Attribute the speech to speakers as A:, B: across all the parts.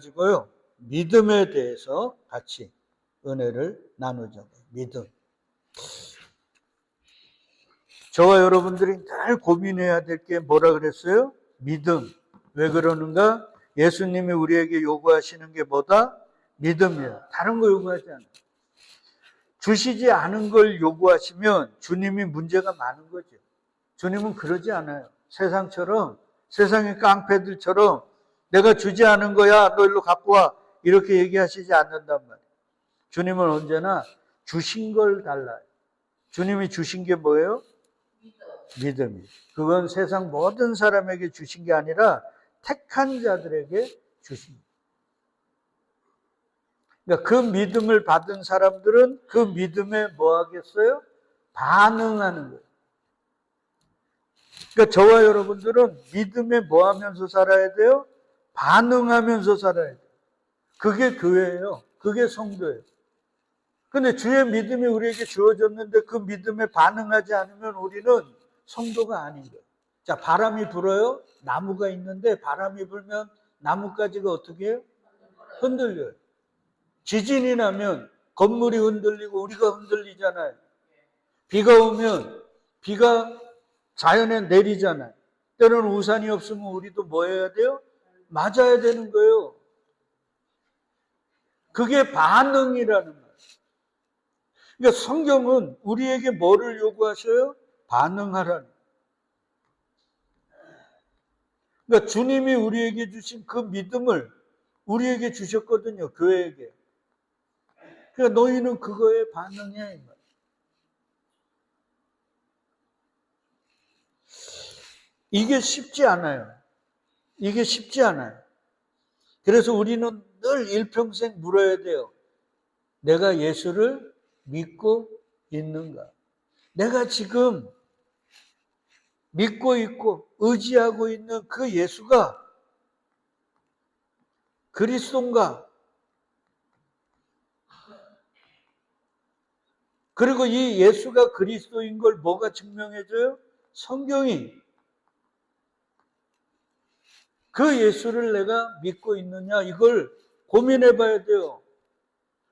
A: 가지고요. 믿음에 대해서 같이 은혜를 나누자고요. 믿음. 저와 여러분들이 늘 고민해야 될 게 뭐라 그랬어요? 믿음. 왜 그러는가? 예수님이 우리에게 요구하시는 게 뭐다? 믿음이에요. 다른 거 요구하지 않아요. 주시지 않은 걸 요구하시면 주님이 문제가 많은 거죠. 주님은 그러지 않아요. 세상처럼, 세상의 깡패들처럼 내가 주지 않은 거야, 너 일로 갖고 와. 이렇게 얘기하시지 않는단 말이에요. 주님은 언제나 주신 걸 달라요. 주님이 주신 게 뭐예요? 믿음이에요. 그건 세상 모든 사람에게 주신 게 아니라 택한 자들에게 주신 거예요. 그러니까 그 믿음을 받은 사람들은 그 믿음에 뭐 하겠어요? 반응하는 거예요. 그러니까 저와 여러분들은 믿음에 뭐 하면서 살아야 돼요? 반응하면서 살아야 돼요. 그게 교회예요. 그게 성도예요. 근데 주의 믿음이 우리에게 주어졌는데 그 믿음에 반응하지 않으면 우리는 성도가 아닌 거예요. 자, 바람이 불어요. 나무가 있는데 바람이 불면 나뭇가지가 어떻게 해요? 흔들려요. 지진이 나면 건물이 흔들리고 우리가 흔들리잖아요. 비가 오면 비가 자연에 내리잖아요. 때로는 우산이 없으면 우리도 뭐 해야 돼요? 맞아야 되는 거예요. 그게 반응이라는 거예요. 그러니까 성경은 우리에게 뭐를 요구하셔요? 반응하라는 거예요. 그러니까 주님이 우리에게 주신 그 믿음을 우리에게 주셨거든요. 교회에게. 그러니까 너희는 그거에 반응해. 이게 쉽지 않아요. 이게 쉽지 않아요. 그래서 우리는 늘 일평생 물어야 돼요. 내가 예수를 믿고 있는가? 내가 지금 믿고 있고 의지하고 있는 그 예수가 그리스도인가? 그리고 이 예수가 그리스도인 걸 뭐가 증명해줘요? 성경이. 그 예수를 내가 믿고 있느냐? 이걸 고민해 봐야 돼요.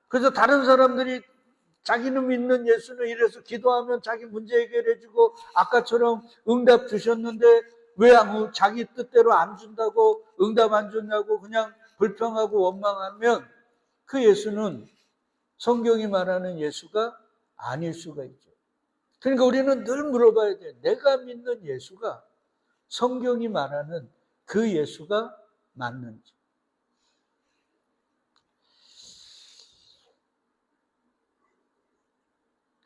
A: 그래서 다른 사람들이 자기는 믿는 예수는 이래서 기도하면 자기 문제 해결해주고 아까처럼 응답 주셨는데 왜 자기 뜻대로 안 준다고 응답 안 줬냐고 그냥 불평하고 원망하면 그 예수는 성경이 말하는 예수가 아닐 수가 있죠. 그러니까 우리는 늘 물어봐야 돼요. 내가 믿는 예수가 성경이 말하는 그 예수가 맞는지.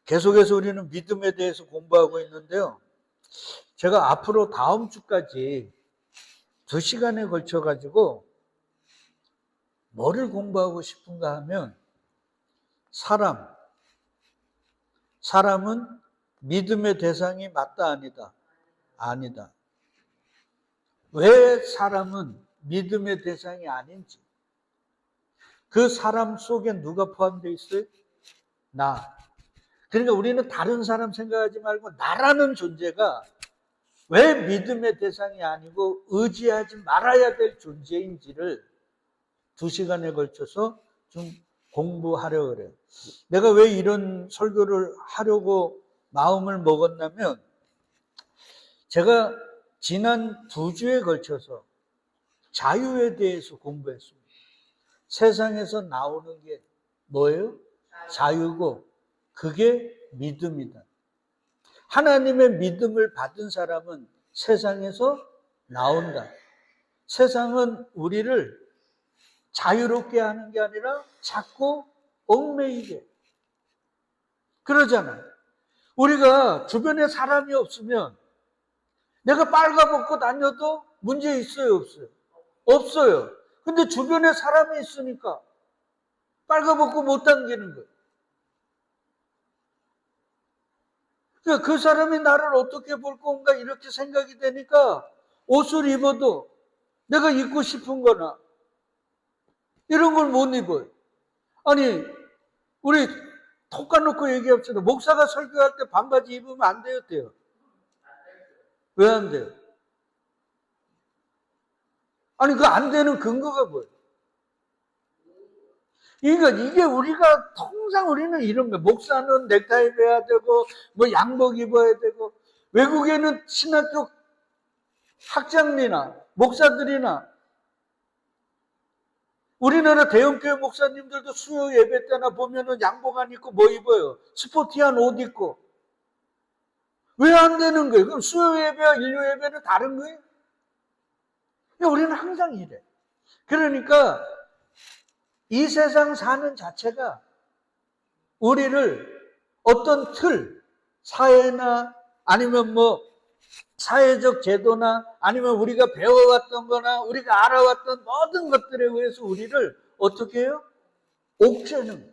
A: 계속해서 우리는 믿음에 대해서 공부하고 있는데요. 제가 앞으로 다음 주까지 2시간에 걸쳐가지고 뭐를 공부하고 싶은가 하면 사람은 믿음의 대상이 맞다 아니다? 아니다. 왜 사람은 믿음의 대상이 아닌지. 그 사람 속에 누가 포함되어 있어요? 나. 그러니까 우리는 다른 사람 생각하지 말고 나라는 존재가 왜 믿음의 대상이 아니고 의지하지 말아야 될 존재인지를 2시간에 걸쳐서 좀 공부하려고 그래요. 내가 왜 이런 설교를 하려고 마음을 먹었냐면 제가 지난 2주에 걸쳐서 자유에 대해서 공부했습니다. 세상에서 나오는 게 뭐예요? 자유고 그게 믿음이다. 하나님의 믿음을 받은 사람은 세상에서 나온다. 세상은 우리를 자유롭게 하는 게 아니라 자꾸 얽매이게 그러잖아요. 우리가 주변에 사람이 없으면 내가 빨가벗고 다녀도 문제 있어요, 없어요? 없어요. 근데 주변에 사람이 있으니까 빨가벗고 못 다니는 거예요. 그러니까 그 사람이 나를 어떻게 볼 건가 이렇게 생각이 되니까 옷을 입어도 내가 입고 싶은 거나 이런 걸 못 입어요. 아니 우리 톡 까놓고 얘기합시다. 목사가 설교할 때 반바지 입으면 안 돼요, 돼요? 왜 안 돼요? 아니 그 안 되는 근거가 뭐예요? 이게 우리가 통상 우리는 이런 거예요. 목사는 넥타이 매야 되고, 뭐 양복 입어야 되고, 외국에는 신학교 학장이나 목사들이나 우리나라 대형교회 목사님들도 수요 예배 때나 보면은 양복 안 입고 뭐 입어요? 스포티한 옷 입고. 왜 안 되는 거예요? 그럼 수요 예배와 일요 예배는 다른 거예요? 우리는 항상 이래. 그러니까 이 세상 사는 자체가 우리를 어떤 틀, 사회나 아니면 뭐 사회적 제도나 아니면 우리가 배워왔던 거나 우리가 알아왔던 모든 것들에 의해서 우리를 어떻게 해요? 옥죄는 거예요.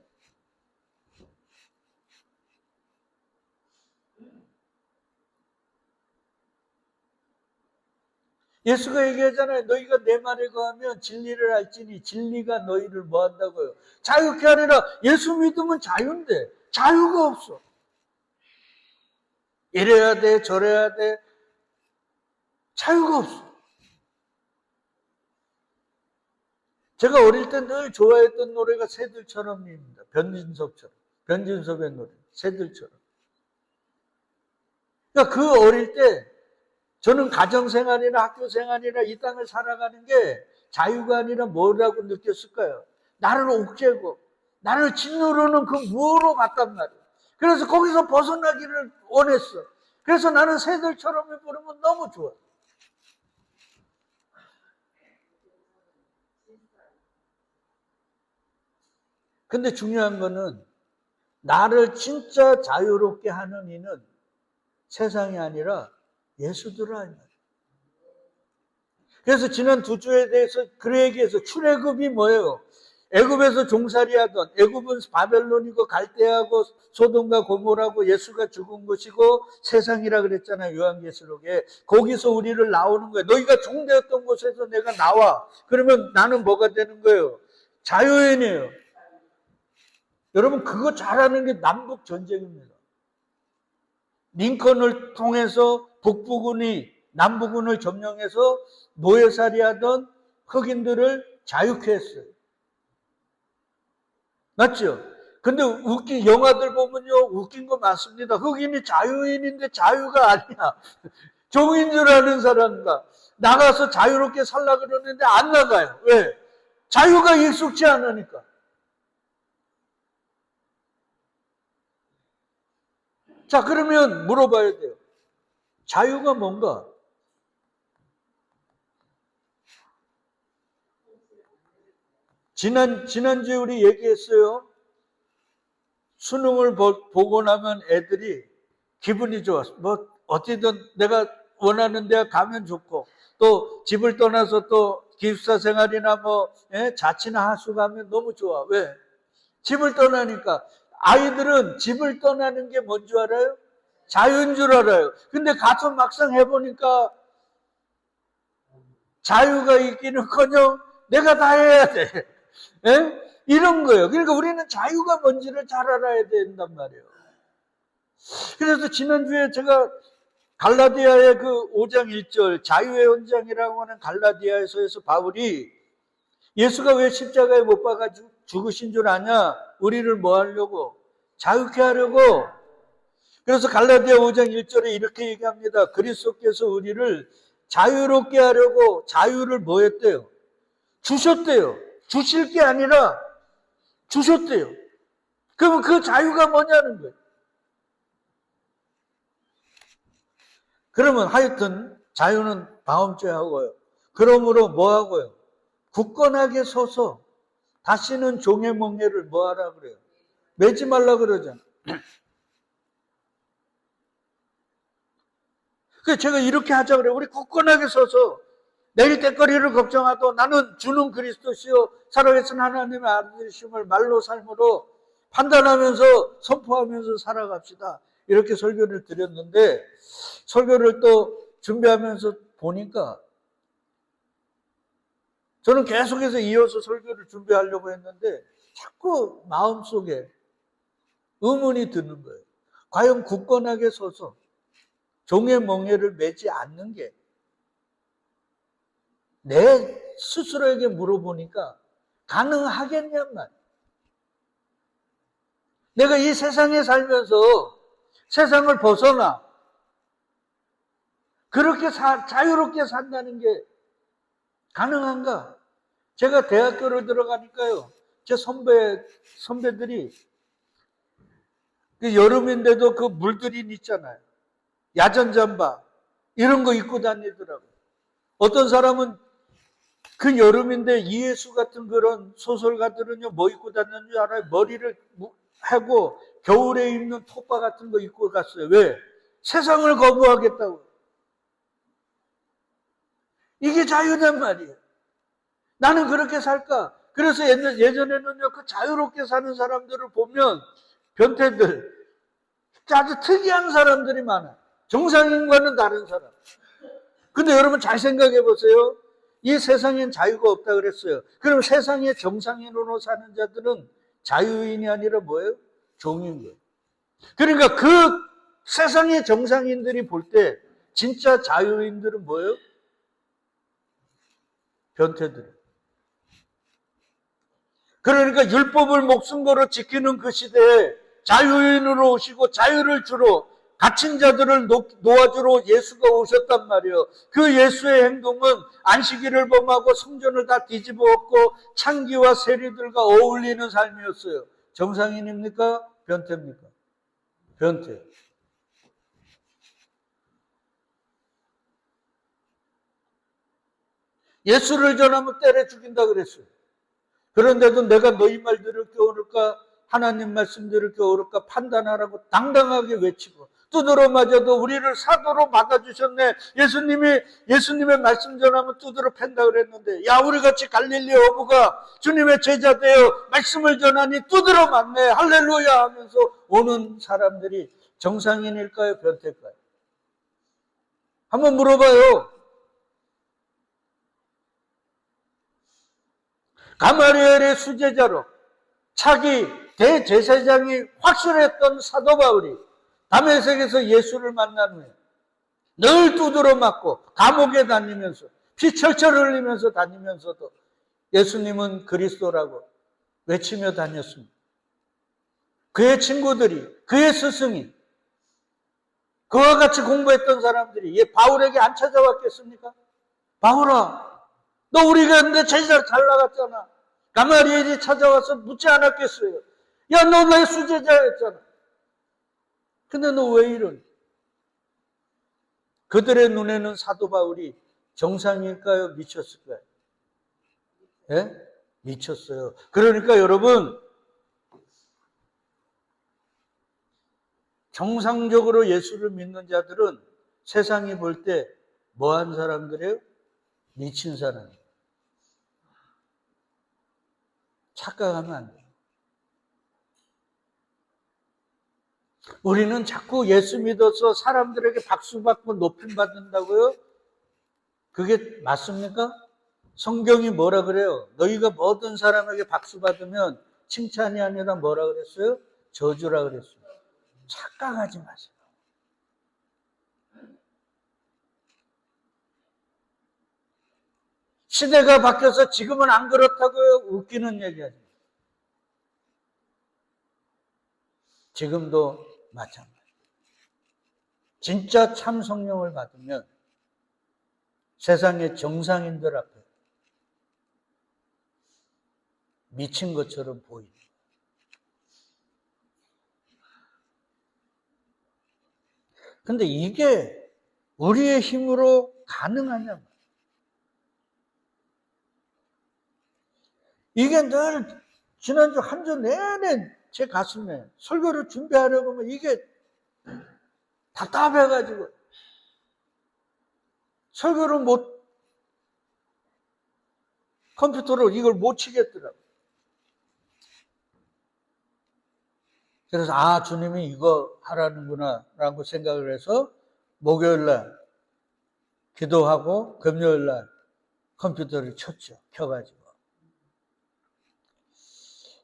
A: 예수가 얘기하잖아요. 너희가 내 말에 거하면 진리를 알지니 진리가 너희를 뭐 한다고요? 자유케 하리라. 예수 믿으면 자유인데 자유가 없어. 이래야 돼, 저래야 돼. 자유가 없어. 제가 어릴 때 늘 좋아했던 노래가 새들처럼입니다. 변진섭처럼. 변진섭의 노래. 새들처럼. 그러니까 그 어릴 때 저는 가정생활이나 학교생활이나 이 땅을 살아가는 게 자유가 아니라 뭐라고 느꼈을까요? 나를 옥죄고 나를 짓누르는 그 무어로 갔단 말이에요. 그래서 거기서 벗어나기를 원했어. 그래서 나는 새들처럼 부르면 너무 좋아. 근데 중요한 거는 나를 진짜 자유롭게 하는 이는 세상이 아니라 예수들을 알면. 그래서 지난 두 주에 대해서 그래 얘기해서 출애굽이 뭐예요? 애굽에서 종살이 하던, 애굽은 바벨론이고 갈대하고 소돔과 고모라고 예수가 죽은 곳이고 세상이라 그랬잖아요. 요한계시록에. 거기서 우리를 나오는 거예요. 너희가 종되었던 곳에서 내가 나와. 그러면 나는 뭐가 되는 거예요? 자유인이에요. 여러분 그거 잘하는 게 남북 전쟁입니다. 링컨을 통해서 북부군이 남부군을 점령해서 노예살이 하던 흑인들을 자유케 했어요. 맞죠? 근데 웃긴 영화들 보면요 웃긴 거 많습니다. 흑인이 자유인인데 자유가 아니야. 종인 줄 아는 사람과 나가서 자유롭게 살라 그러는데 안 나가요. 왜? 자유가 익숙치 않으니까. 자, 그러면 물어봐야 돼요. 자유가 뭔가? 지난주에 우리 얘기했어요. 수능을 보고 나면 애들이 기분이 좋았어. 뭐, 어찌든 내가 원하는 데 가면 좋고, 또 집을 떠나서 또 기숙사 생활이나 뭐, 자취나 하수 가면 너무 좋아. 왜? 집을 떠나니까. 아이들은 집을 떠나는 게 뭔 줄 알아요? 자유인 줄 알아요. 근데 가서 막상 해보니까 자유가 있기는커녕 내가 다 해야 돼. 예? 이런 거예요. 그러니까 우리는 자유가 뭔지를 잘 알아야 된단 말이에요. 그래서 지난주에 제가 갈라디아의 그 5장 1절 자유의 헌장이라고 하는 갈라디아에서 바울이 예수가 왜 십자가에 못 박아 죽으신 줄 아냐? 우리를 뭐 하려고? 자유케 하려고. 그래서 갈라디아 5장 1절에 이렇게 얘기합니다. 그리스도께서 우리를 자유롭게 하려고 자유를 뭐 했대요? 주셨대요. 주실 게 아니라 주셨대요. 그러면 그 자유가 뭐냐는 거예요. 그러면 하여튼 자유는 다음 주에 하고요. 그러므로 뭐 하고요? 굳건하게 서서 다시는 종의 멍에를 뭐 하라 그래요? 매지 말라 그러잖아요. 그래서 제가 이렇게 하자 그래요. 우리 굳건하게 서서 내일 때거리를 걱정하도 나는 주는 그리스도시요 살아계신 하나님의 아들이심을 말로 삶으로 판단하면서 선포하면서 살아갑시다. 이렇게 설교를 드렸는데 설교를 또 준비하면서 보니까 저는 계속해서 이어서 설교를 준비하려고 했는데 자꾸 마음속에 의문이 드는 거예요. 과연 굳건하게 서서 종의 멍에를 매지 않는 게 내 스스로에게 물어보니까 가능하겠냔 말이에요. 내가 이 세상에 살면서 세상을 벗어나 그렇게 자유롭게 산다는 게 가능한가? 제가 대학교를 들어가니까요, 제 선배들이 그 여름인데도 그 물들인 있잖아요. 야전 잠바 이런 거 입고 다니더라고요. 어떤 사람은 그 여름인데 이해수 같은 그런 소설가들은요, 뭐 입고 다니는 줄 알아요? 머리를 하고 겨울에 입는 톱바 같은 거 입고 갔어요. 왜? 세상을 거부하겠다고. 이게 자유란 말이에요. 나는 그렇게 살까? 그래서 예전에는요, 그 자유롭게 사는 사람들을 보면 변태들, 아주 특이한 사람들이 많아요. 정상인과는 다른 사람. 근데 여러분 잘 생각해 보세요. 이 세상엔 자유가 없다 그랬어요. 그럼 세상에 정상인으로 사는 자들은 자유인이 아니라 뭐예요? 종인 거예요. 그러니까 그 세상의 정상인들이 볼 때 진짜 자유인들은 뭐예요? 변태들. 그러니까 율법을 목숨 걸어 지키는 그 시대에 자유인으로 오시고 자유를 주러 갇힌 자들을 놓아주러 예수가 오셨단 말이에요. 그 예수의 행동은 안식일을 범하고 성전을 다 뒤집어 엎고 창기와 세리들과 어울리는 삶이었어요. 정상인입니까? 변태입니까? 변태. 예수를 전하면 때려 죽인다 그랬어요. 그런데도 내가 너희 말 들을 게 옳을까? 하나님 말씀 들을 게 옳을까? 판단하라고 당당하게 외치고 두드러 맞아도 우리를 사도로 막아주셨네. 예수님의 말씀 전하면 두드러 팬다 그랬는데, 야, 우리 같이 갈릴리 어부가 주님의 제자 되어 말씀을 전하니 두드러 맞네. 할렐루야 하면서 오는 사람들이 정상인일까요? 변태일까요? 한번 물어봐요. 가마리엘의 수제자로 차기 대제사장이 확실했던 사도 바울이 다메섹에서 예수를 만난 후에 늘 두드러 맞고 감옥에 다니면서 피 철철 흘리면서 다니면서도 예수님은 그리스도라고 외치며 다녔습니다. 그의 친구들이, 그의 스승이, 그와 같이 공부했던 사람들이 바울에게 안 찾아왔겠습니까? 바울아, 너 우리가 했는데 제자 잘 나갔잖아. 가마리엘이 찾아와서 묻지 않았겠어요? 야, 너 내 수제자였잖아. 근데 너 왜 이러니? 그들의 눈에는 사도 바울이 정상일까요? 미쳤을까요? 예? 미쳤어요. 그러니까 여러분, 정상적으로 예수를 믿는 자들은 세상이 볼 때 뭐한 사람들이에요? 미친 사람. 착각하면 안 돼요. 우리는 자꾸 예수 믿어서 사람들에게 박수 받고 높임 받는다고요? 그게 맞습니까? 성경이 뭐라 그래요? 너희가 모든 사람에게 박수 받으면 칭찬이 아니라 뭐라 그랬어요? 저주라 그랬어요. 착각하지 마세요. 시대가 바뀌어서 지금은 안 그렇다고요? 웃기는 얘기하지. 지금도 마찬가지. 진짜 참 성령을 받으면 세상의 정상인들 앞에 미친 것처럼 보이는. 근데 이게 우리의 힘으로 가능하냐? 이게 늘 지난주 한 주 내내 제 가슴에 설교를 준비하려고 하면 이게 답답해가지고 설교를 컴퓨터로 이걸 못 치겠더라고요. 그래서 주님이 이거 하라는구나 라고 생각을 해서 목요일날 기도하고 금요일날 컴퓨터를 켜가지고.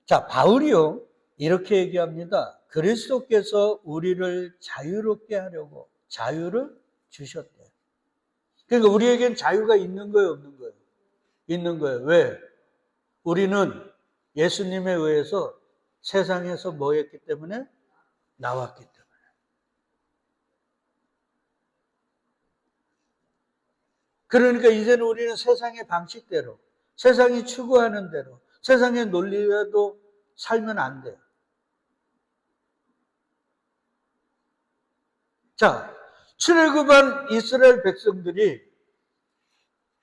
A: 자, 바울이요 이렇게 얘기합니다. 그리스도께서 우리를 자유롭게 하려고 자유를 주셨대요. 그러니까 우리에겐 자유가 있는 거예요, 없는 거예요? 있는 거예요. 왜? 우리는 예수님에 의해서 세상에서 뭐 했기 때문에? 나왔기 때문에. 그러니까 이제는 우리는 세상의 방식대로, 세상이 추구하는 대로, 세상의 논리대로 살면 안 돼요. 자, 출애굽한 이스라엘 백성들이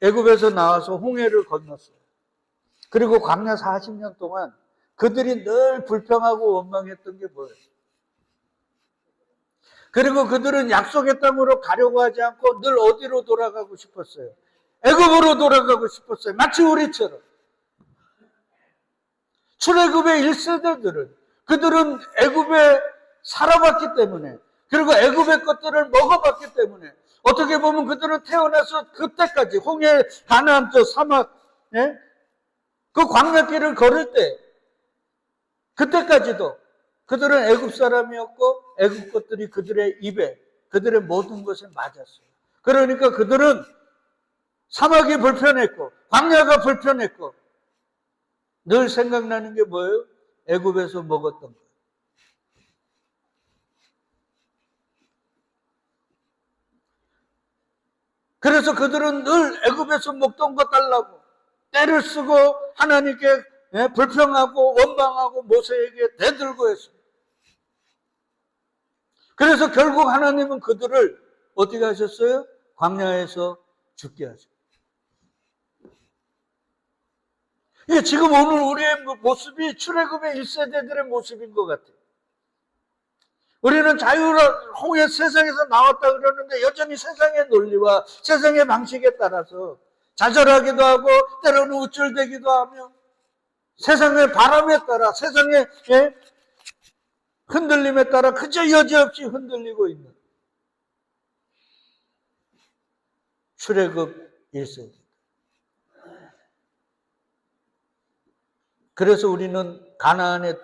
A: 애굽에서 나와서 홍해를 건넜어요. 그리고 광야 40년 동안 그들이 늘 불평하고 원망했던 게 뭐예요? 그리고 그들은 약속의 땅으로 가려고 하지 않고 늘 어디로 돌아가고 싶었어요? 애굽으로 돌아가고 싶었어요. 마치 우리처럼. 출애굽의 1세대들은 그들은 애굽에 살아봤기 때문에, 그리고 애굽의 것들을 먹어봤기 때문에, 어떻게 보면 그들은 태어나서 그때까지 홍해, 가나안 저 사막, 예? 그 광야길을 걸을 때 그때까지도 그들은 애굽 사람이었고 애굽 것들이 그들의 입에, 그들의 모든 것에 맞았어요. 그러니까 그들은 사막이 불편했고 광야가 불편했고 늘 생각나는 게 뭐예요? 애굽에서 먹었던 거예요. 그래서 그들은 늘 애굽에서 먹던 거 달라고 때를 쓰고 하나님께 불평하고 원망하고 모세에게 대들고 했어요. 그래서 결국 하나님은 그들을 어떻게 하셨어요? 광야에서 죽게 하셨어요. 이게 지금 오늘 우리의 모습이 출애굽의 1세대들의 모습인 것 같아요. 우리는 홍해 세상에서 나왔다 그러는데 여전히 세상의 논리와 세상의 방식에 따라서 좌절하기도 하고 때로는 우쭐대기도 하며 세상의 바람에 따라, 세상의 흔들림에 따라 그저 여지없이 흔들리고 있는 출애굽 1세대. 그래서 우리는 가나안에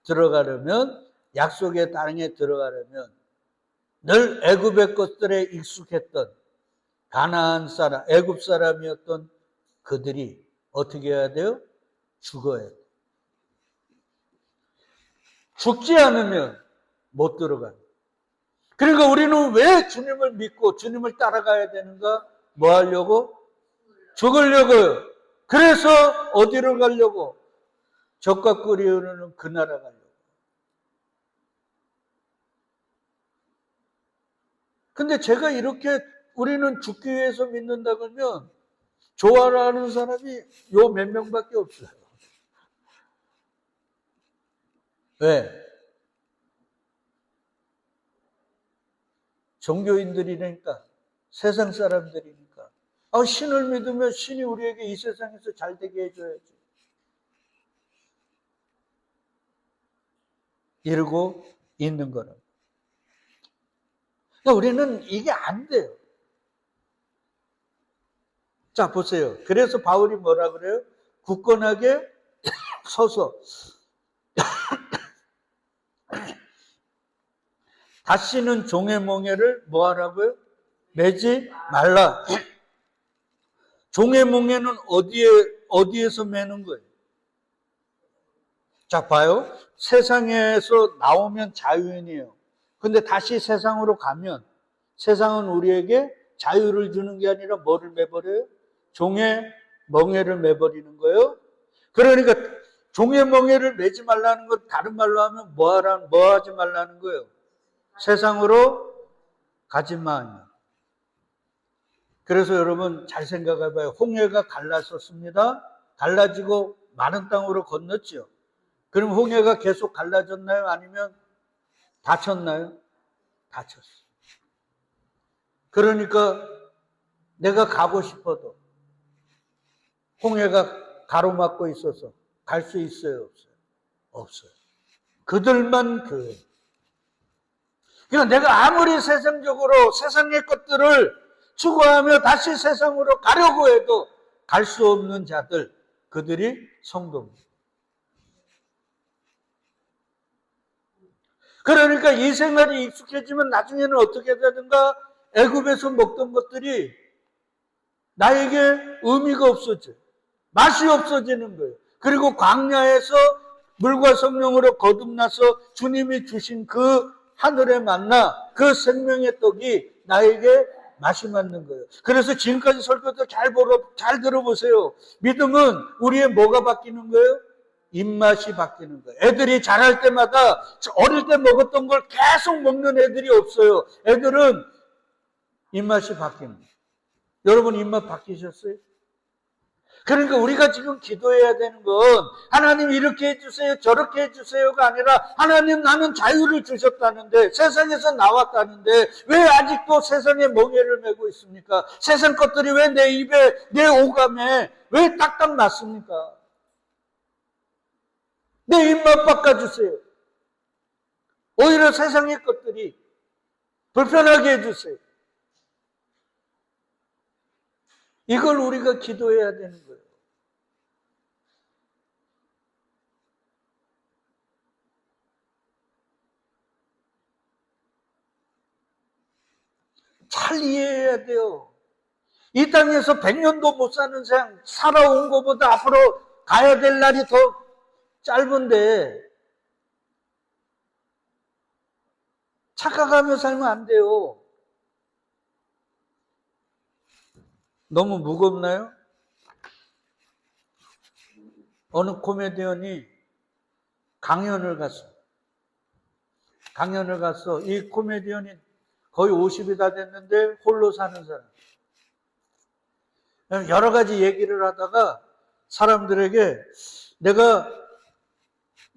A: 들어가려면, 약속의 땅에 들어가려면 늘 애굽의 것들에 익숙했던 가나안 사람, 애굽 사람이었던 그들이 어떻게 해야 돼요? 죽어야 돼요. 죽지 않으면 못 들어가요. 그러니까 우리는 왜 주님을 믿고 주님을 따라가야 되는가? 뭐 하려고? 죽으려고요. 그래서 어디로 가려고? 적과 꿀이 흐르는 그 나라 가려고. 근데 제가 이렇게 우리는 죽기 위해서 믿는다 그러면 좋아하는 사람이 요 몇 명밖에 없어요. 왜? 종교인들이니까, 세상 사람들이니까. 신을 믿으면 신이 우리에게 이 세상에서 잘 되게 해줘야지. 이러고 있는 거라. 그러니까 우리는 이게 안 돼요. 자, 보세요. 그래서 바울이 뭐라 그래요? 굳건하게 서서 다시는 종의 멍에를 뭐 하라고요? 매지 말라. 종의 멍에는 어디에서 매는 거예요? 자, 봐요. 세상에서 나오면 자유인이에요. 근데 다시 세상으로 가면 세상은 우리에게 자유를 주는 게 아니라 뭐를 매버려요? 종의 멍에를 매버리는 거예요. 그러니까 종의 멍에를 매지 말라는 건 다른 말로 하면 뭐 하지 말라는 거예요? 세상으로 가지 마. 그래서 여러분 잘 생각해봐요. 홍해가 갈라졌습니다. 갈라지고 마른 땅으로 건넜죠. 그럼 홍해가 계속 갈라졌나요? 아니면 닫혔나요? 닫혔어. 그러니까 내가 가고 싶어도 홍해가 가로막고 있어서 갈 수 있어요? 없어요? 없어요. 그들만 교회. 그러니까 내가 아무리 세상적으로 세상의 것들을 추구하며 다시 세상으로 가려고 해도 갈 수 없는 자들, 그들이 성도입니다. 그러니까 이 생활이 익숙해지면 나중에는 어떻게 되는가? 애굽에서 먹던 것들이 나에게 의미가 없어져. 맛이 없어지는 거예요. 그리고 광야에서 물과 성령으로 거듭나서 주님이 주신 그 하늘의 만나, 그 생명의 떡이 나에게 맛이 맞는 거예요. 그래서 지금까지 설교도 잘 들어보세요. 믿음은 우리의 뭐가 바뀌는 거예요? 입맛이 바뀌는 거예요. 애들이 자랄 때마다 어릴 때 먹었던 걸 계속 먹는 애들이 없어요. 애들은 입맛이 바뀌는 거예요. 여러분 입맛 바뀌셨어요? 그러니까 우리가 지금 기도해야 되는 건 하나님 이렇게 해주세요 저렇게 해주세요가 아니라 하나님 나는 자유를 주셨다는데 세상에서 나왔다는데 왜 아직도 세상에 멍에를 메고 있습니까? 세상 것들이 왜 내 입에 내 오감에 왜 딱딱 맞습니까? 내 입맛 바꿔주세요. 오히려 세상의 것들이 불편하게 해주세요. 이걸 우리가 기도해야 되는 거예요. 잘 이해해야 돼요. 이 땅에서 100년도 못 사는 세상 살아온 것보다 앞으로 가야 될 날이 더 짧은데 착각하며 살면 안 돼요. 너무 무겁나요? 어느 코미디언이 강연을 가서 이 코미디언이 거의 50이 다 됐는데 홀로 사는 사람. 여러 가지 얘기를 하다가 사람들에게 내가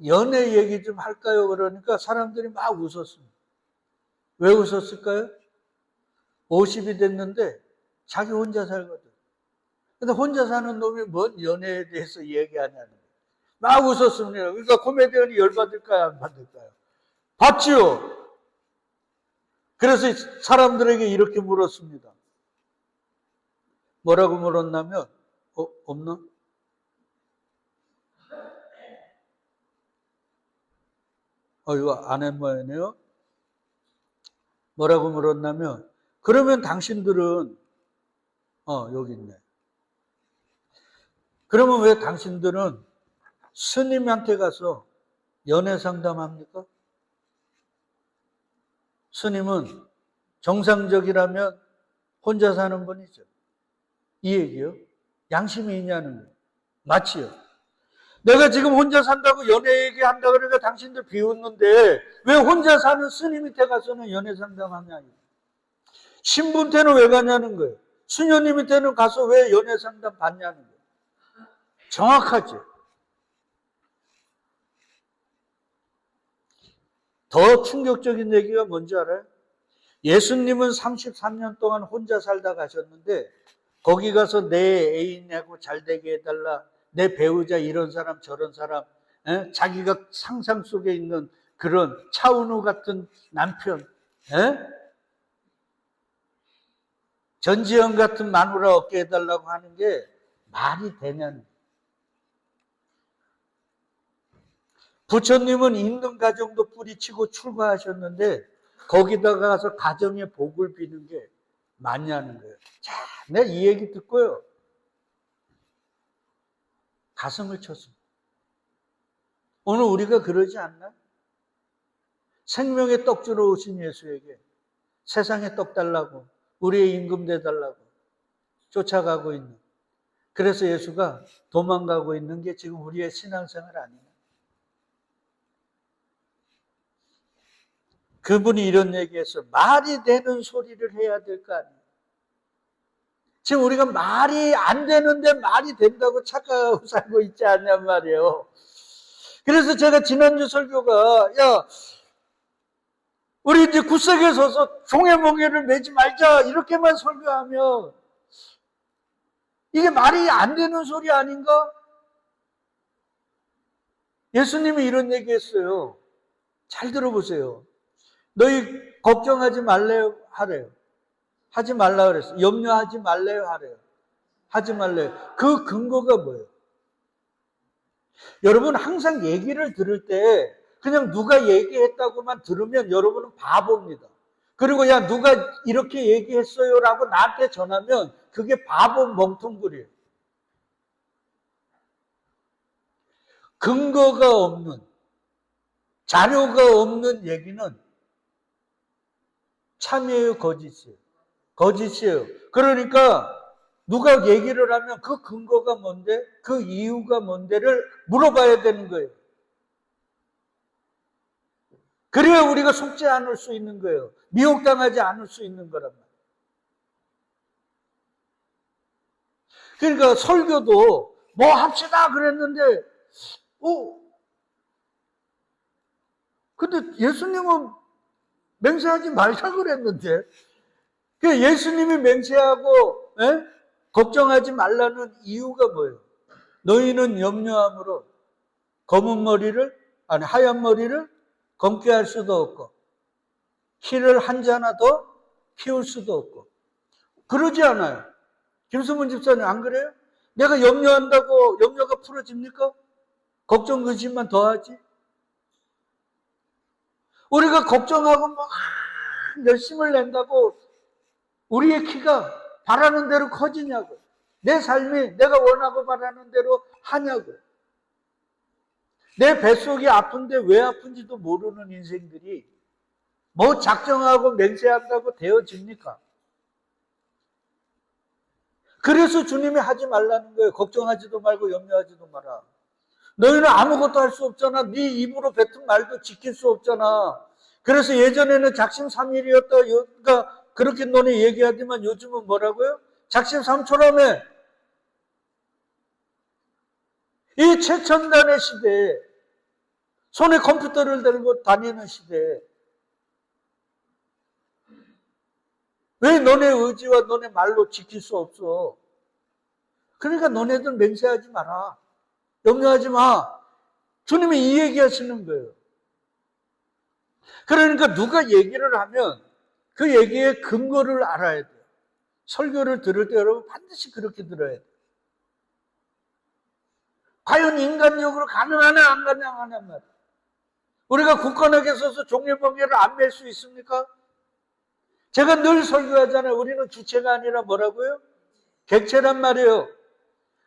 A: 연애 얘기 좀 할까요? 그러니까 사람들이 막 웃었습니다. 왜 웃었을까요? 50이 됐는데 자기 혼자 살거든. 근데 혼자 사는 놈이 뭔 연애에 대해서 얘기하냐는 거예요. 막 웃었습니다. 그러니까 코미디언이 열받을까요? 안 받을까요? 받지요. 그래서 사람들에게 이렇게 물었습니다. 뭐라고 물었냐면 없나? 이거 안 했네요. 뭐라고 물었냐면 그러면 당신들은 여기 있네. 그러면 왜 당신들은 스님한테 가서 연애 상담합니까? 스님은 정상적이라면 혼자 사는 분이죠. 이 얘기요. 양심이 있냐는 거예요. 맞지요? 내가 지금 혼자 산다고 연애 얘기한다 그러니까 당신들 비웃는데 왜 혼자 사는 스님 밑에 가서는 연애 상담하냐. 신분한테는 왜 가냐는 거예요. 수녀님 밑에는 가서 왜 연애 상담 받냐는 거예요. 정확하죠. 더 충격적인 얘기가 뭔지 알아요? 예수님은 33년 동안 혼자 살다 가셨는데 거기 가서 내 애인하고 잘 되게 해달라, 내 배우자 이런 사람 저런 사람, 자기가 상상 속에 있는 그런 차은우 같은 남편, 전지현 같은 마누라 얻게 해달라고 하는 게 말이 되냐는. 부처님은 있는 가정도 뿌리치고 출가하셨는데 거기다가 가서 가정의 복을 비는 게 맞냐는 거예요. 자, 내가 이 얘기 듣고요. 가슴을 쳤습니다. 오늘 우리가 그러지 않나? 생명의 떡 주러 오신 예수에게 세상에 떡 달라고, 우리의 임금 돼달라고 쫓아가고 있는, 그래서 예수가 도망가고 있는 게 지금 우리의 신앙생활 아니냐. 그분이 이런 얘기했어. 말이 되는 소리를 해야 될 거 아니에요. 지금 우리가 말이 안 되는데 말이 된다고 착각하고 살고 있지 않냔 말이에요. 그래서 제가 지난주 설교가 우리 이제 구석에 서서 종의 멍에를 매지 말자 이렇게만 설교하면 이게 말이 안 되는 소리 아닌가? 예수님이 이런 얘기했어요. 잘 들어보세요. 너희 걱정하지 말래요 하래요. 하지 말라 그랬어요. 염려하지 말래요 하래요. 하지 말래요. 그 근거가 뭐예요? 여러분 항상 얘기를 들을 때 그냥 누가 얘기했다고만 들으면 여러분은 바보입니다. 그리고 누가 이렇게 얘기했어요 라고 나한테 전하면 그게 바보 멍텅구리예요. 근거가 없는, 자료가 없는 얘기는 참이에요, 거짓이에요? 거짓이에요. 그러니까 누가 얘기를 하면 그 근거가 뭔데, 그 이유가 뭔데를 물어봐야 되는 거예요. 그래야 우리가 속지 않을 수 있는 거예요. 미혹당하지 않을 수 있는 거란 말이에요. 그러니까 설교도 뭐 합시다 그랬는데, 근데 예수님은 맹세하지 말자 그랬는데, 예수님이 맹세하고 걱정하지 말라는 이유가 뭐예요? 너희는 염려함으로 하얀 머리를 검게 할 수도 없고 키를 한 자나 더 키울 수도 없고. 그러지 않아요. 김수문 집사님 안 그래요? 내가 염려한다고 염려가 풀어집니까? 걱정 근심만 더하지. 우리가 걱정하고 막 열심을 낸다고 우리의 키가 바라는 대로 커지냐고. 내 삶이 내가 원하고 바라는 대로 하냐고. 내 뱃속이 아픈데 왜 아픈지도 모르는 인생들이 뭐 작정하고 맹세한다고 되어집니까? 그래서 주님이 하지 말라는 거예요. 걱정하지도 말고 염려하지도 마라. 너희는 아무것도 할 수 없잖아. 네 입으로 뱉은 말도 지킬 수 없잖아. 그래서 예전에는 작심삼일이었다. 그러니까 그렇게 너네 얘기하지만 요즘은 뭐라고요? 작심삼초라며. 이 최첨단의 시대에 손에 컴퓨터를 들고 다니는 시대에 왜 너네 의지와 너네 말로 지킬 수 없어? 그러니까 너네들 맹세하지 마라. 염려하지 마. 주님이 이 얘기하시는 거예요. 그러니까 누가 얘기를 하면 그 얘기의 근거를 알아야 돼요. 설교를 들을 때 여러분 반드시 그렇게 들어야 돼요. 과연 인간적으로 가능하나 안 가능하나 말이에요. 우리가 굳건하게 서서 종려번개를 안 맬 수 있습니까? 제가 늘 설교하잖아요. 우리는 주체가 아니라 뭐라고요? 객체란 말이에요.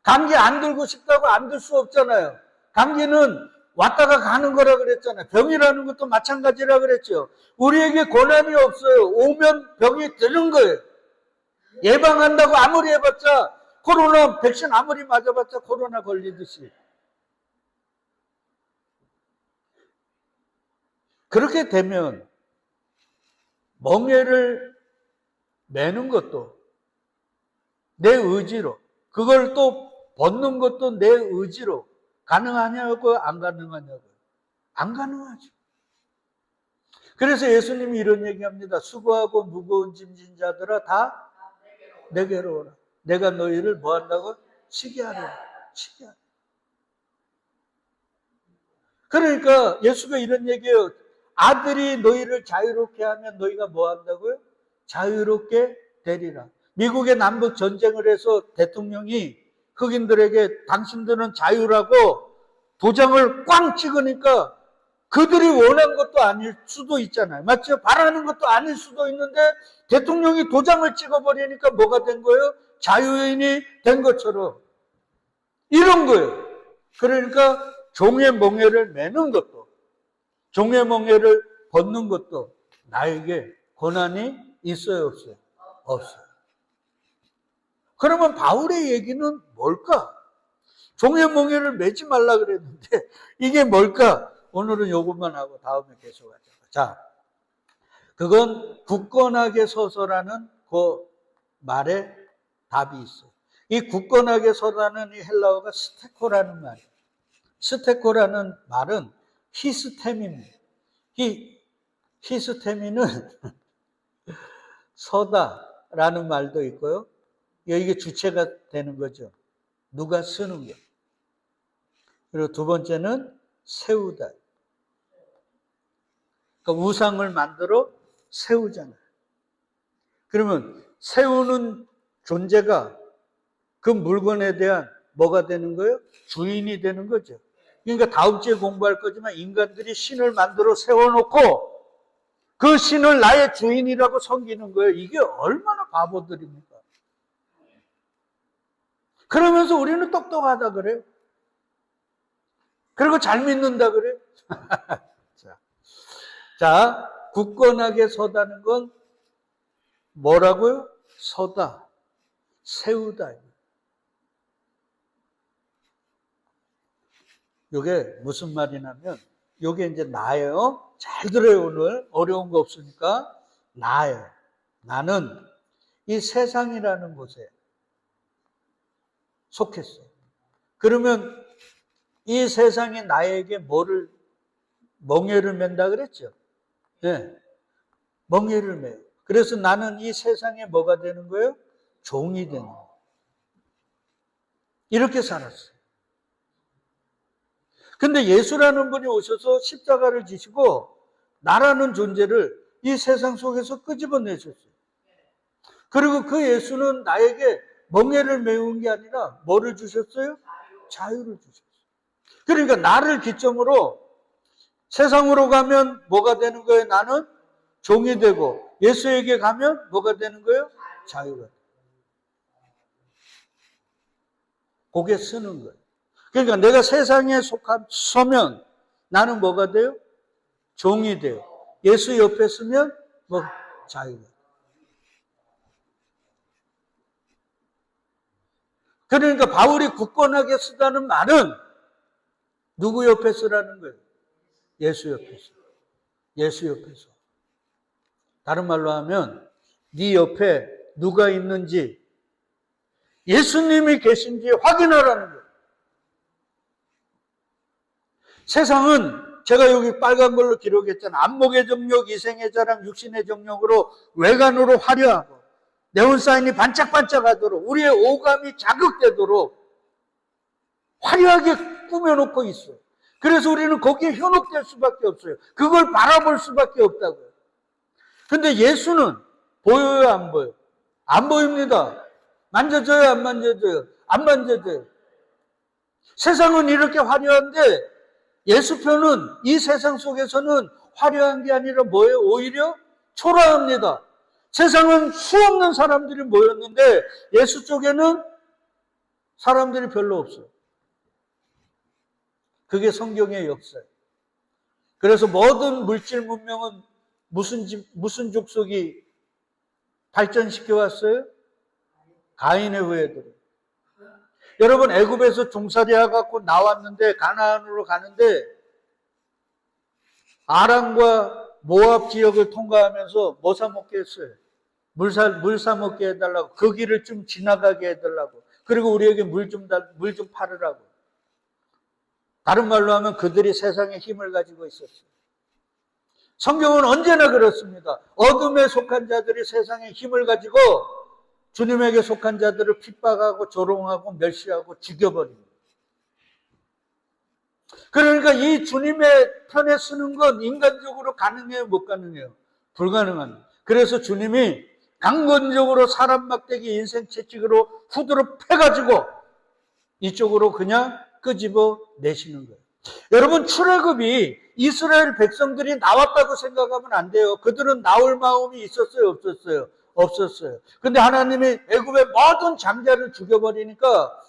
A: 감기 안 들고 싶다고 안 들 수 없잖아요. 감기는 왔다가 가는 거라 그랬잖아요. 병이라는 것도 마찬가지라 그랬죠. 우리에게 권한이 없어요. 오면 병이 드는 거예요. 예방한다고 아무리 해봤자 코로나 백신 아무리 맞아봤자 코로나 걸리듯이. 그렇게 되면 멍에를 매는 것도 내 의지로, 그걸 또 벗는 것도 내 의지로 가능하냐고 안 가능하냐고. 안 가능하죠. 그래서 예수님이 이런 얘기합니다. 수고하고 무거운 짐진 자들아 다 내게로 오라. 내가 너희를 뭐 한다고? 쉬게 하리라. 쉬게 하리라. 그러니까 예수가 이런 얘기예요. 아들이 너희를 자유롭게 하면 너희가 뭐 한다고요? 자유롭게 되리라. 미국의 남북 전쟁을 해서 대통령이 흑인들에게 당신들은 자유라고 도장을 꽝 찍으니까 그들이 원한 것도 아닐 수도 있잖아요. 맞죠? 바라는 것도 아닐 수도 있는데 대통령이 도장을 찍어버리니까 뭐가 된 거예요? 자유인이 된 것처럼. 이런 거예요. 그러니까 종의 멍에를 매는 것도, 종의 멍에를 벗는 것도 나에게 권한이 있어요, 없어요? 없어요. 그러면 바울의 얘기는 뭘까? 종의 멍에를 매지 말라 그랬는데 이게 뭘까? 오늘은 이것만 하고 다음에 계속하자. 자, 그건 굳건하게 서서라는 그 말에 답이 있어요. 이 굳건하게 서라는 이 헬라어가 스테코라는 말이에요. 스테코라는 말은 히스테미입니다. 히스테미는 서다라는 말도 있고요. 이게 주체가 되는 거죠. 누가 쓰는 게. 그리고 두 번째는 세우다. 그러니까 우상을 만들어 세우잖아요. 그러면 세우는 존재가 그 물건에 대한 뭐가 되는 거예요? 주인이 되는 거죠. 그러니까 다음 주에 공부할 거지만 인간들이 신을 만들어 세워놓고 그 신을 나의 주인이라고 섬기는 거예요. 이게 얼마나 바보들입니까? 그러면서 우리는 똑똑하다 그래요. 그리고 잘 믿는다 그래? 자, 굳건하게 서다는 건 뭐라고요? 서다, 세우다. 이게 무슨 말이냐면, 이게 이제 나예요. 잘 들어요, 오늘. 어려운 거 없으니까. 나예요. 나는 이 세상이라는 곳에 속했어요. 그러면 이 세상이 나에게 뭐를, 멍에를 맨다 그랬죠? 네. 멍에를 매요. 그래서 나는 이 세상에 뭐가 되는 거예요? 종이 되는 거예요. 이렇게 살았어요. 근데 예수라는 분이 오셔서 십자가를 지시고 나라는 존재를 이 세상 속에서 끄집어내셨어요. 그리고 그 예수는 나에게 멍에를 메운 게 아니라 뭐를 주셨어요? 자유를 주셨어요. 그러니까 나를 기점으로 세상으로 가면 뭐가 되는 거예요? 나는 종이 되고 예수에게 가면 뭐가 되는 거예요? 자유가 돼요. 그게 쓰는 거예요. 그러니까 내가 세상에 서면 나는 뭐가 돼요? 종이 돼요. 예수 옆에 서면 뭐 자유가 돼요. 그러니까 바울이 굳건하게 쓰다는 말은 누구 옆에 서라는 거예요? 예수 옆에서. 예수 옆에서. 다른 말로 하면 네 옆에 누가 있는지 예수님이 계신지 확인하라는 거예요. 세상은 제가 여기 빨간 걸로 기록했잖아요. 안목의 정욕, 이생의 자랑, 육신의 정욕으로 외관으로 화려하고 네온사인이 반짝반짝하도록 우리의 오감이 자극되도록 화려하게 꾸며놓고 있어요. 그래서 우리는 거기에 현혹될 수밖에 없어요. 그걸 바라볼 수밖에 없다고요. 근데 예수는 보여요, 안 보여요? 안 보입니다. 만져져요, 안 만져져요? 안 만져져요. 세상은 이렇게 화려한데 예수 편은 이 세상 속에서는 화려한 게 아니라 뭐예요? 오히려 초라합니다. 세상은 수없는 사람들이 모였는데 예수 쪽에는 사람들이 별로 없어요. 그게 성경의 역사예요. 그래서 모든 물질 문명은 무슨 족속이 발전시켜 왔어요? 가인의 후예들. 여러분 애굽에서 종살이 해갖고 나왔는데 가나안으로 가는데 아람과 모압 지역을 통과하면서 뭐 사 먹게 했어요? 물 사 먹게 해달라고. 그 길을 좀 지나가게 해달라고. 그리고 우리에게 물 좀 팔으라고. 다른 말로 하면 그들이 세상의 힘을 가지고 있었어요. 성경은 언제나 그렇습니다. 어둠에 속한 자들이 세상의 힘을 가지고 주님에게 속한 자들을 핍박하고 조롱하고 멸시하고 죽여버립니다. 그러니까 이 주님의 편에 서는 건 인간적으로 가능해요? 못 가능해요? 불가능합니다. 그래서 주님이 강건적으로 사람 막대기 인생 채찍으로 후드로 패가지고 이쪽으로 그냥 끄집어 내시는 거예요. 여러분 출애굽이 이스라엘 백성들이 나왔다고 생각하면 안 돼요. 그들은 나올 마음이 있었어요? 없었어요? 없었어요. 근데 하나님이 애굽의 모든 장자를 죽여버리니까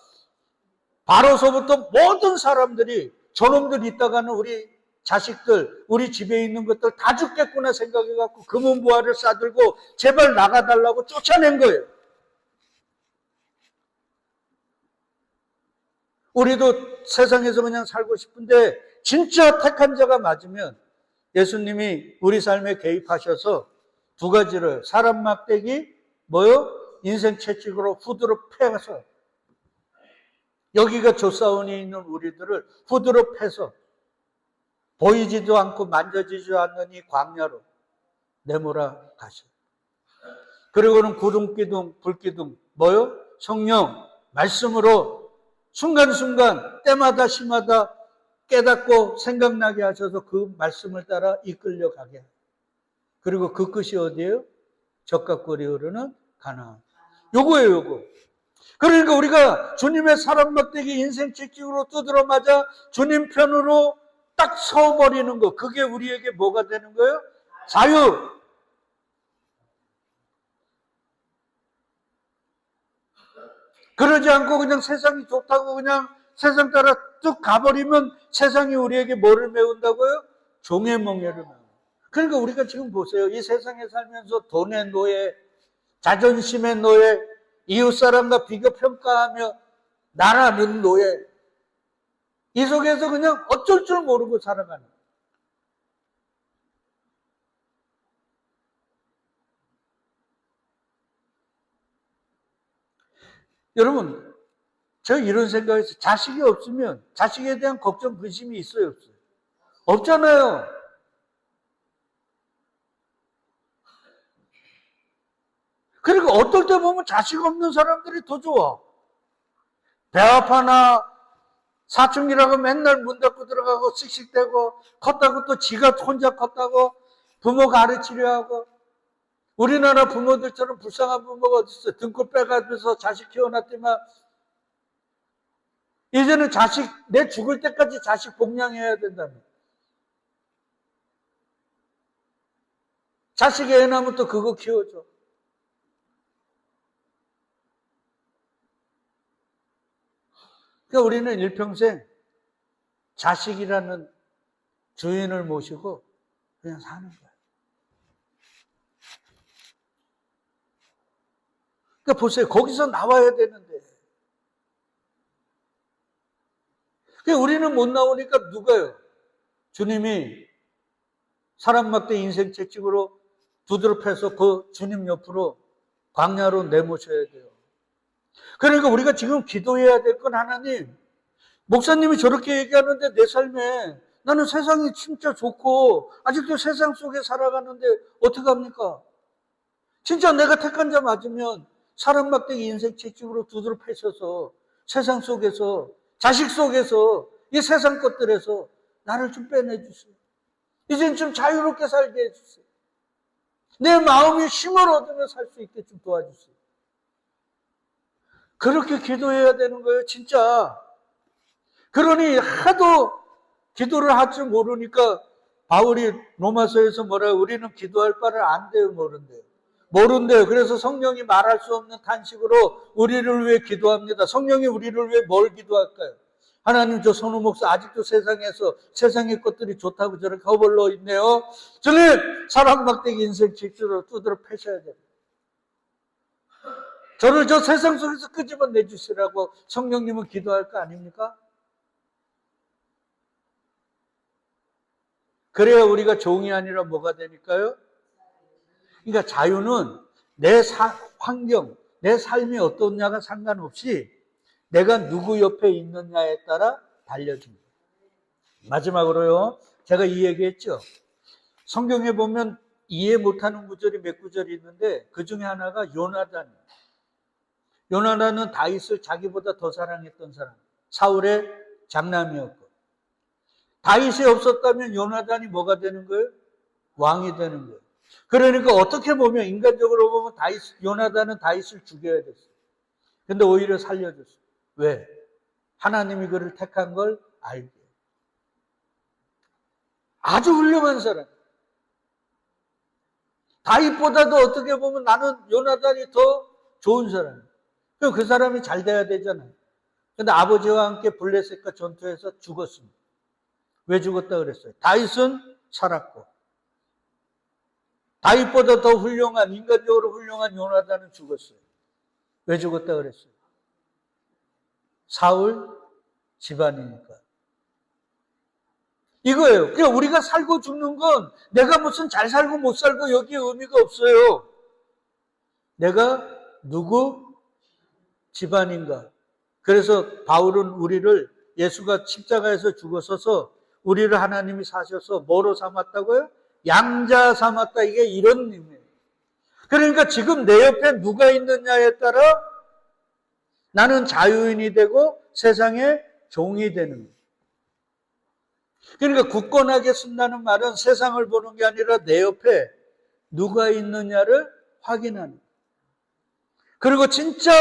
A: 바로서부터 모든 사람들이 저놈들 있다가는 우리 자식들, 우리 집에 있는 것들 다 죽겠구나 생각해갖고 금은보화를 싸들고 제발 나가달라고 쫓아낸 거예요. 우리도 세상에서 그냥 살고 싶은데 진짜 택한 자가 맞으면 예수님이 우리 삶에 개입하셔서 두 가지를 사람 막대기 뭐요? 인생 채찍으로 후드로 패서 여기가 조사원이 있는 우리들을 후드로 패서 보이지도 않고 만져지지도 않는 이 광야로 내몰아 가셔. 그리고는 구름기둥, 불기둥 뭐요? 성령 말씀으로 순간순간 때마다 시마다 깨닫고 생각나게 하셔서 그 말씀을 따라 이끌려 가게. 그리고 그 끝이 어디예요? 적과 꿀이 흐르는 가나안. 요거예요, 요거. 그러니까 우리가 주님의 사람 막대기 인생 채찍으로 두드러 맞아 주님 편으로 딱 서버리는 거. 그게 우리에게 뭐가 되는 거예요? 자유. 그러지 않고 그냥 세상이 좋다고 그냥 세상 따라 뚝 가버리면 세상이 우리에게 뭐를 배운다고요? 종의 멍에를 배워요. 그러니까 우리가 지금 보세요. 이 세상에 살면서 돈의 노예, 자존심의 노예, 이웃사람과 비교 평가하며 나라는 노예, 이 속에서 그냥 어쩔 줄 모르고 살아가는 거예요. 여러분, 제가 이런 생각에서 자식이 없으면 자식에 대한 걱정, 근심이 있어요, 없어요? 없잖아요. 그리고 어떨 때 보면 자식 없는 사람들이 더 좋아. 배 아파나 사춘기라고 맨날 문 닫고 들어가고 씩씩대고 컸다고 또 지가 혼자 컸다고 부모 가르치려 하고. 우리나라 부모들처럼 불쌍한 부모가 어디 있어요? 등골 빼가면서 자식 키워놨지만 이제는 자식, 내 죽을 때까지 자식 복양해야 된다며. 자식이 애 낳으면 또 그거 키워줘. 그러니까 우리는 일평생 자식이라는 주인을 모시고 그냥 사는 거예요. 그러니까 보세요. 거기서 나와야 되는데. 그러니까 우리는 못 나오니까 누가요? 주님이 사람 막대 인생 채찍으로 두드러 패서 그 주님 옆으로 광야로 내모셔야 돼요. 그러니까 우리가 지금 기도해야 될 건 하나님, 목사님이 저렇게 얘기하는데 내 삶에 나는 세상이 진짜 좋고 아직도 세상 속에 살아가는데 어떡합니까? 진짜 내가 택한 자 맞으면 사람 막대기 인생 채찍으로 두드러 패셔서 세상 속에서, 자식 속에서, 이 세상 것들에서 나를 좀 빼내주세요. 이젠 좀 자유롭게 살게 해주세요. 내 마음이 힘을 얻으며 살 수 있게 좀 도와주세요. 그렇게 기도해야 되는 거예요, 진짜. 그러니 하도 기도를 할 줄 모르니까 바울이 로마서에서 뭐라고, 우리는 기도할 바를 안 돼요, 모른대요. 모른대요. 그래서 성령이 말할 수 없는 탄식으로 우리를 위해 기도합니다. 성령이 우리를 위해 뭘 기도할까요? 하나님, 저 선우 목사 아직도 세상에서 세상의 것들이 좋다고 저렇게 허벌러 있네요. 주님, 사랑막대기 인생 직주로 두드러 패셔야 돼요. 저를 저 세상 속에서 끄집어내 주시라고 성령님은 기도할 거 아닙니까? 그래야 우리가 종이 아니라 뭐가 되니까요? 그러니까 자유는 내 환경, 내 삶이 어떠냐가 상관없이 내가 누구 옆에 있느냐에 따라 달려줍니다. 마지막으로요, 제가 이 얘기했죠. 성경에 보면 이해 못하는 구절이 몇 구절이 있는데 그 중에 하나가 요나단이에요. 요나단은 다윗을 자기보다 더 사랑했던 사람, 사울의 장남이었고, 다윗이 없었다면 요나단이 뭐가 되는 거예요? 왕이 되는 거예요. 그러니까 어떻게 보면, 인간적으로 보면 요나단은 다윗을 죽여야 됐어요. 근데 오히려 살려줬어요. 왜? 하나님이 그를 택한 걸 알게. 아주 훌륭한 사람. 다윗보다도 어떻게 보면 나는 요나단이 더 좋은 사람. 그럼 그 사람이 잘 돼야 되잖아요. 근데 아버지와 함께 블레셋과 전투해서 죽었습니다. 왜 죽었다 그랬어요? 다윗은 살았고, 다윗보다 더 훌륭한, 인간적으로 훌륭한 요나단은 죽었어요. 왜 죽었다 그랬어요? 사울 집안이니까. 이거예요. 그냥 우리가 살고 죽는 건 내가 무슨 잘 살고 못 살고 여기에 의미가 없어요. 내가 누구 집안인가. 그래서 바울은 우리를, 예수가 십자가에서 죽어서서 우리를 하나님이 사셔서 뭐로 삼았다고요? 양자 삼았다. 이게 이런 의미예요. 그러니까 지금 내 옆에 누가 있느냐에 따라 나는 자유인이 되고 세상의 종이 되는 거예요. 그러니까 굳건하게 쓴다는 말은 세상을 보는 게 아니라 내 옆에 누가 있느냐를 확인하는 거예요. 그리고 진짜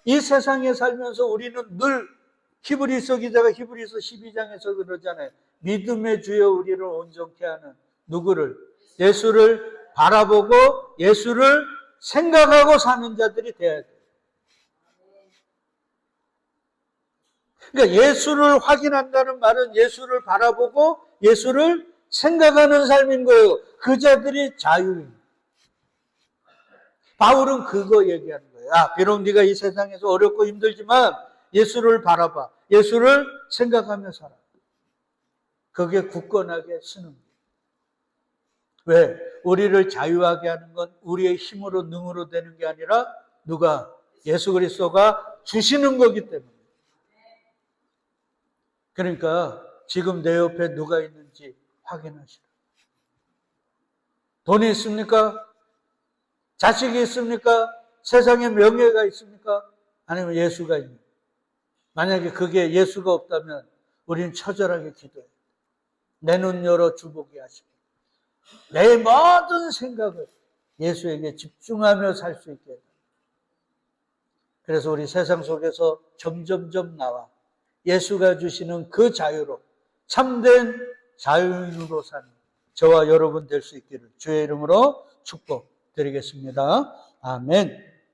A: 이 세상에 살면서 우리는 늘, 히브리서 기자가 히브리서 12장에서 그러잖아요. 믿음의 주여 우리를 온전케 하는 누구를? 예수를 바라보고 예수를 생각하고 사는 자들이 돼야 돼요. 그러니까 예수를 확인한다는 말은 예수를 바라보고 예수를 생각하는 삶인 거예요. 그 자들이 자유입니다. 바울은 그거 얘기하는 거예요. 비록 네가 이 세상에서 어렵고 힘들지만 예수를 바라봐. 예수를 생각하며 살아. 그게 굳건하게 쓰는 거예요. 왜? 우리를 자유하게 하는 건 우리의 힘으로 능으로 되는 게 아니라 누가? 예수 그리스도가 주시는 거기 때문에. 그러니까 지금 내 옆에 누가 있는지 확인하시라. 돈이 있습니까? 자식이 있습니까? 세상에 명예가 있습니까? 아니면 예수가 있습니까? 만약에 그게 예수가 없다면 우리는 처절하게 기도해요. 내 눈 열어 주보게 하시고 내 모든 생각을 예수에게 집중하며 살 수 있게 해요. 그래서 우리 세상 속에서 점점점 나와 예수가 주시는 그 자유로 참된 자유인으로 사는 저와 여러분 될 수 있기를 주의 이름으로 축복드리겠습니다. 아멘.